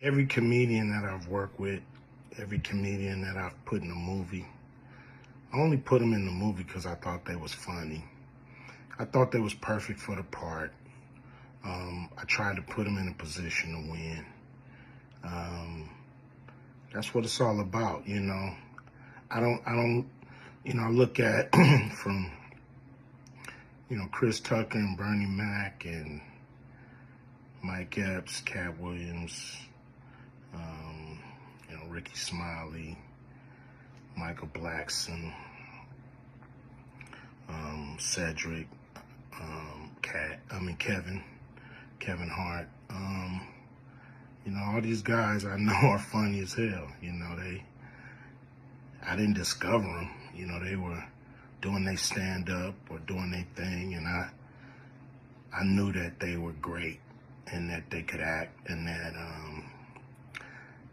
Every comedian that I've worked with, every comedian that I've put in a movie, I only put them in the movie because I thought they was funny. I thought they was perfect for the part. I tried to put them in a position to win. That's what it's all about, you know. I don't, I look at from, Chris Tucker and Bernie Mac and Mike Epps, Katt Williams, Ricky Smiley, Michael Blackson, Cedric, Kevin Hart. All these guys I know are funny as hell. I didn't discover them. They were doing their stand-up or doing their thing, and I knew that they were great and that they could act, and that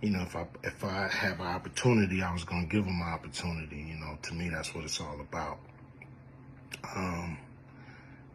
if I have an opportunity, I was gonna give them an opportunity. To me, that's what it's all about.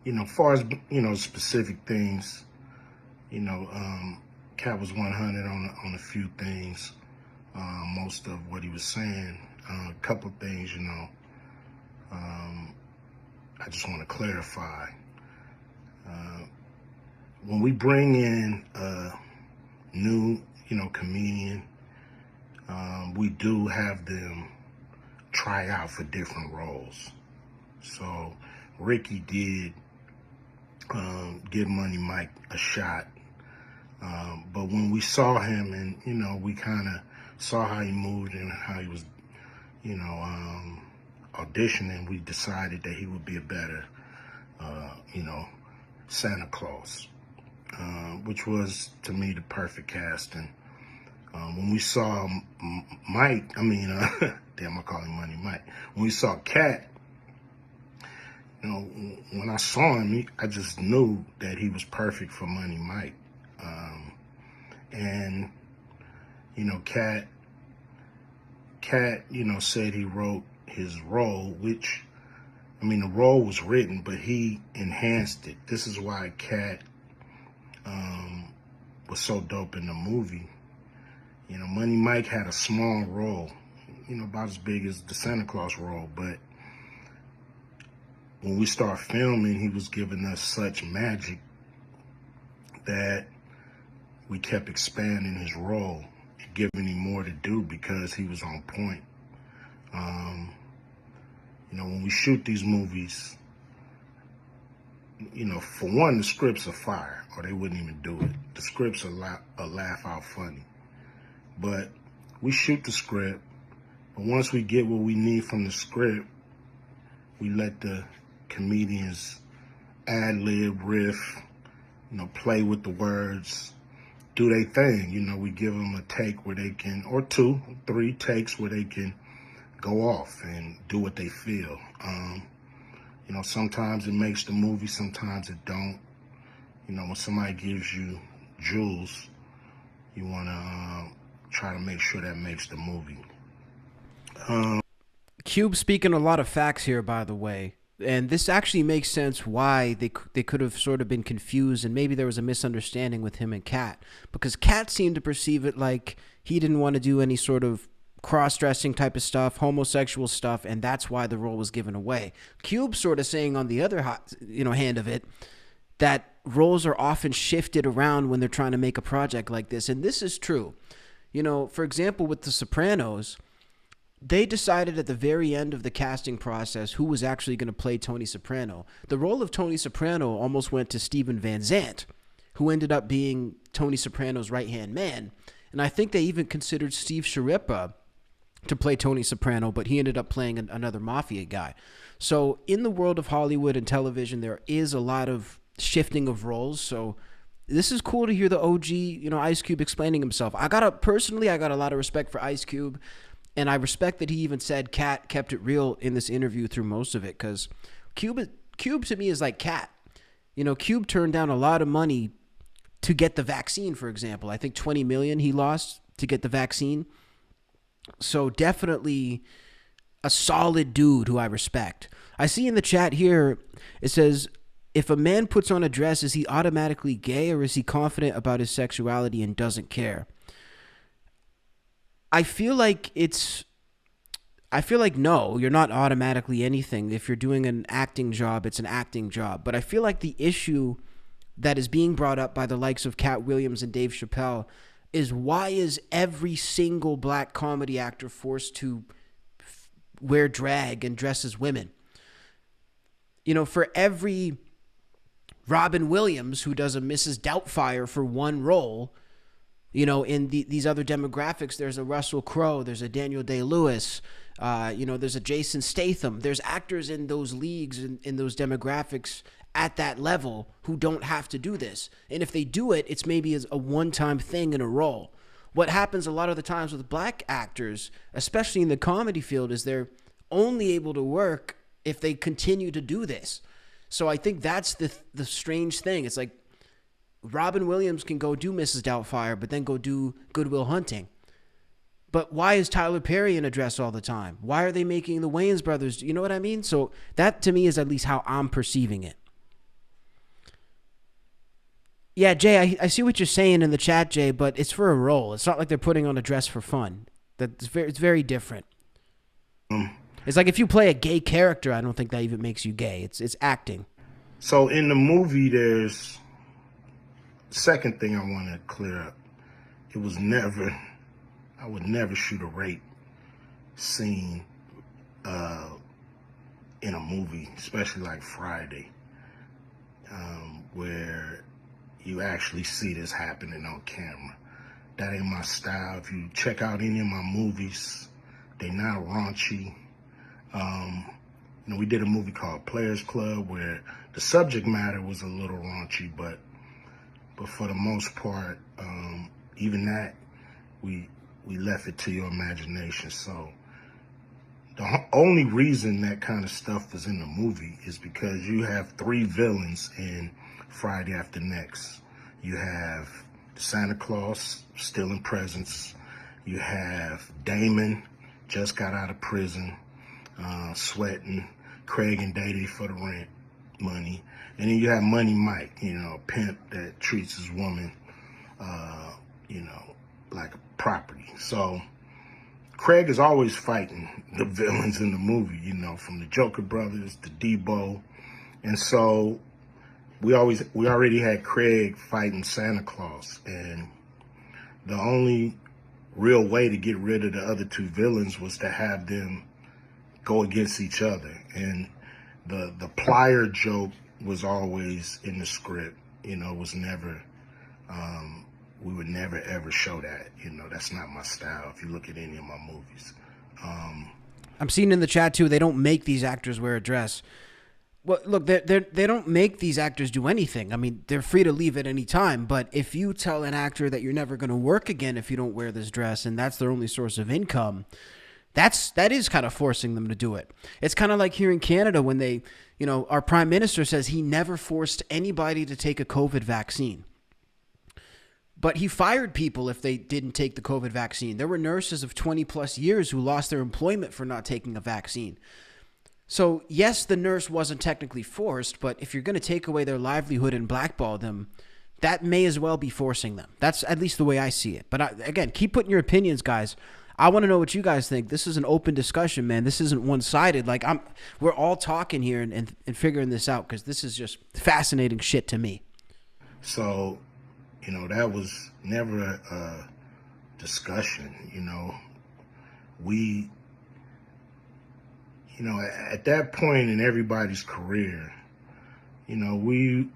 As far as specific things, Katt was 100 on a few things. Most of what he was saying, a couple of things, I just want to clarify. When we bring in a new, comedian, we do have them try out for different roles. So Ricky did give Money Mike a shot. But when we saw him and, we kind of saw how he moved and how he was, auditioning, we decided that he would be a better, Santa Claus, which was, to me, the perfect casting. When we saw Mike, damn, I call him Money Mike. When we saw Katt, when I saw him, I just knew that he was perfect for Money Mike. And, Katt, said he wrote his role, which, the role was written, but he enhanced it. This is why Katt was so dope in the movie. Money Mike had a small role, about as big as the Santa Claus role, but when we start filming, he was giving us such magic that we kept expanding his role, giving him more to do because he was on point. When we shoot these movies, for one, the scripts are fire, or they wouldn't even do it. The scripts are laugh out funny. But we shoot the script, but once we get what we need from the script, we let the comedians ad-lib, riff, play with the words, do their thing. We give them a take where they can, or 2, 3 takes where they can go off and do what they feel. Sometimes it makes the movie, sometimes it don't. When somebody gives you jewels, you want to try to make sure that makes the movie. Cube speaking a lot of facts here, by the way. And this actually makes sense why they could have sort of been confused, and maybe there was a misunderstanding with him and Katt, because Katt seemed to perceive it like he didn't want to do any sort of cross-dressing type of stuff, homosexual stuff, and that's why the role was given away. Cube sort of saying on the other hand of it that roles are often shifted around when they're trying to make a project like this, and this is true. For example, with The Sopranos, they decided at the very end of the casting process who was actually going to play Tony Soprano. The role of Tony Soprano almost went to Steven Van Zandt, who ended up being Tony Soprano's right-hand man. And I think they even considered Steve Sciarippa to play Tony Soprano, but he ended up playing another mafia guy. So in the world of Hollywood and television, there is a lot of shifting of roles. So this is cool to hear the OG, Ice Cube explaining himself. I got a lot of respect for Ice Cube. And I respect that he even said Katt kept it real in this interview through most of it, because Cube to me is like Katt. Cube turned down a lot of money to get the vaccine, for example. I think $20 million he lost to get the vaccine. So definitely a solid dude who I respect. I see in the chat here, it says, if a man puts on a dress, is he automatically gay, or is he confident about his sexuality and doesn't care? I feel like it's I feel like no, you're not automatically anything. If you're doing an acting job, it's an acting job. But I feel like the issue that is being brought up by the likes of Katt Williams and Dave Chappelle is why is every single black comedy actor forced to wear drag and dress as women? You know, for every Robin Williams who does a Mrs. Doubtfire for one role, you know, in these other demographics, there's a Russell Crowe, there's a Daniel Day-Lewis, there's a Jason Statham. There's actors in those leagues, in those demographics at that level who don't have to do this. And if they do it, it's maybe as a one-time thing in a role. What happens a lot of the times with black actors, especially in the comedy field, is they're only able to work if they continue to do this. So I think that's the strange thing. It's like Robin Williams can go do Mrs. Doubtfire, but then go do Good Will Hunting. But why is Tyler Perry in a dress all the time? Why are they making the Wayans brothers? You know what I mean? So that to me is at least how I'm perceiving it. Yeah, Jay, I see what you're saying in the chat, Jay, but it's for a role. It's not like they're putting on a dress for fun. It's very different. It's like if you play a gay character, I don't think that even makes you gay. It's acting. So in the movie, there's second thing I want to clear up. I would never shoot a rape scene in a movie, especially like Friday, where you actually see this happening on camera. That ain't my style. If you check out any of my movies, they're not raunchy. We did a movie called Players Club where the subject matter was a little raunchy, but for the most part, even that, we left it to your imagination. So the only reason that kind of stuff was in the movie is because you have three villains in Friday After Next. You have Santa Claus stealing presents. You have Damon, just got out of prison, sweating Craig and Dady for the rent money. And then you have Money Mike, a pimp that treats his woman, like a property. So Craig is always fighting the villains in the movie, from the Joker brothers to Debo. And so we already had Craig fighting Santa Claus. And the only real way to get rid of the other two villains was to have them go against each other. And the plier joke was always in the script, was never, we would never ever show that, that's not my style if you look at any of my movies. I'm seeing in the chat too, they don't make these actors wear a dress. Well, look, they don't make these actors do anything. I mean, they're free to leave at any time, but if you tell an actor that you're never going to work again if you don't wear this dress and that's their only source of income, that is kind of forcing them to do it. It's kind of like here in Canada when they, our prime minister says he never forced anybody to take a COVID vaccine. But he fired people if they didn't take the COVID vaccine. There were nurses of 20 plus years who lost their employment for not taking a vaccine. So yes, the nurse wasn't technically forced, but if you're going to take away their livelihood and blackball them, that may as well be forcing them. That's at least the way I see it. But again, keep putting your opinions, guys. I want to know what you guys think. This is an open discussion, man. This isn't one-sided. Like we're all talking here and figuring this out because this is just fascinating shit to me. So, that was never a discussion. We, at that point in everybody's career, we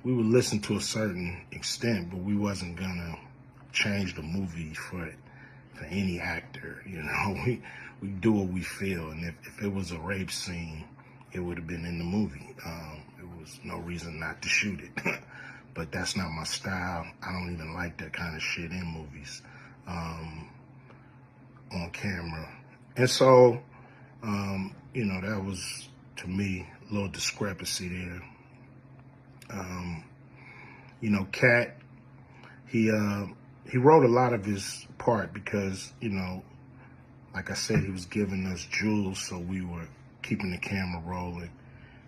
would listen to a certain extent, but we wasn't gonna change the movie for any actor. We do what we feel, and if it was a rape scene, it would have been in the movie. There was no reason not to shoot it. But that's not my style. I don't even like that kind of shit in movies, on camera. And so, that was, to me, a little discrepancy there. Katt, he wrote a lot of his part because, like I said, he was giving us jewels, so we were keeping the camera rolling.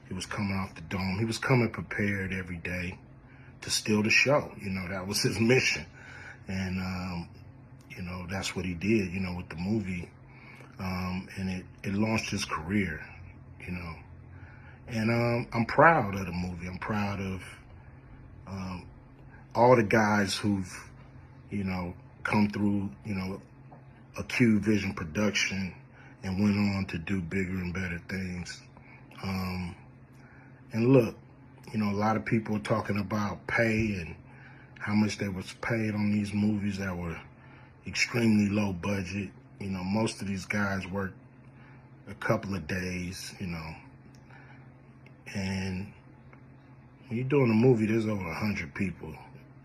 He was coming off the dome. He was coming prepared every day to steal the show. That was his mission. And, that's what he did, with the movie. And it launched his career, And I'm proud of the movie. I'm proud of all the guys who've, come through, a Q Vision production and went on to do bigger and better things. And look, a lot of people are talking about pay and how much they was paid on these movies that were extremely low budget. Most of these guys work a couple of days, and when you're doing a movie, there's over 100 people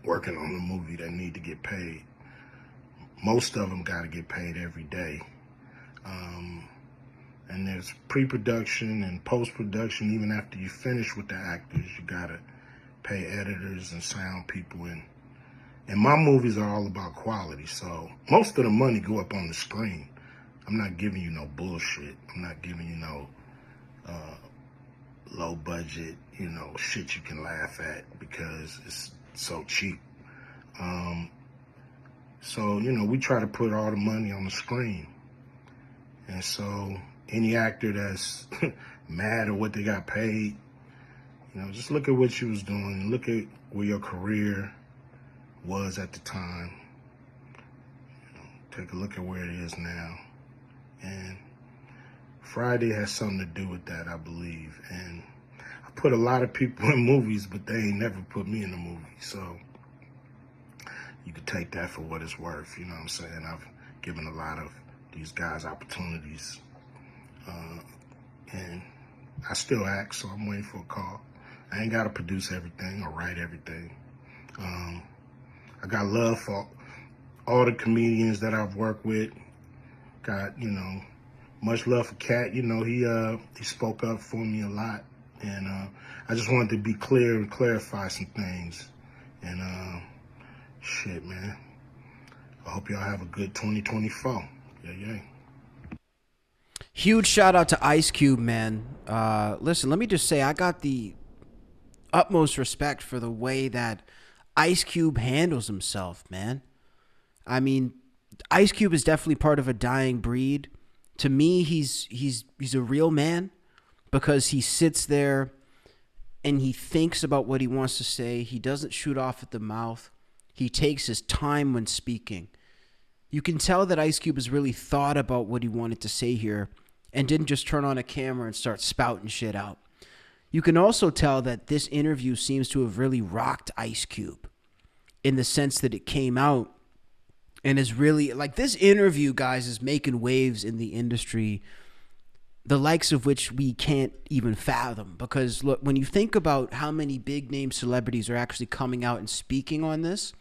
working on the movie that need to get paid. Most of them got to get paid every day. And there's pre-production and post-production. Even after you finish with the actors, you got to pay editors and sound people. And my movies are all about quality, so most of the money go up on the screen. I'm not giving you no bullshit. I'm not giving you no low budget, shit you can laugh at because it's so cheap. So, we try to put all the money on the screen. And so any actor that's mad at what they got paid, just look at what you was doing. Look at where your career was at the time. Take a look at where it is now. And Friday has something to do with that, I believe. And I put a lot of people in movies, but they ain't never put me in a movie. So you could take that for what it's worth. You know what I'm saying? I've given a lot of these guys opportunities. And I still act, so I'm waiting for a call. I ain't got to produce everything or write everything. I got love for all the comedians that I've worked with. Got, much love for Katt. He spoke up for me a lot. And I just wanted to be clear and clarify some things. And shit, man. I hope y'all have a good 2024. Yeah. Huge shout out to Ice Cube, man. Listen, let me just say, I got the utmost respect for the way that Ice Cube handles himself, man. I mean, Ice Cube is definitely part of a dying breed. To me, he's a real man because he sits there and he thinks about what he wants to say. He doesn't shoot off at the mouth. He takes his time when speaking. You can tell that Ice Cube has really thought about what he wanted to say here and didn't just turn on a camera and start spouting shit out. You can also tell that this interview seems to have really rocked Ice Cube in the sense that it came out and is really, like, this interview, guys, is making waves in the industry, the likes of which we can't even fathom. Because, look, when you think about how many big-name celebrities are actually coming out and speaking on this,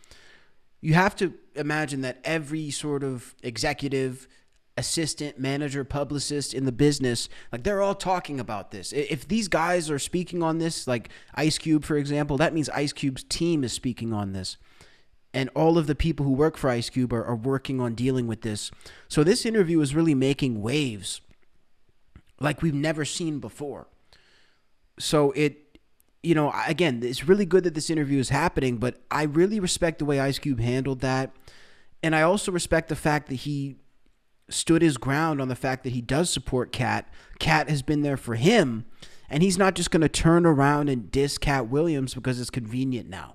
you have to imagine that every sort of executive, assistant, manager, publicist in the business, like, they're all talking about this. If these guys are speaking on this, like Ice Cube, for example, that means Ice Cube's team is speaking on this. And all of the people who work for Ice Cube are working on dealing with this. So this interview is really making waves like we've never seen before. So again, it's really good that this interview is happening, but I really respect the way Ice Cube handled that. And I also respect the fact that he stood his ground on the fact that he does support Katt. Katt has been there for him, and he's not just going to turn around and diss Katt Williams because it's convenient now.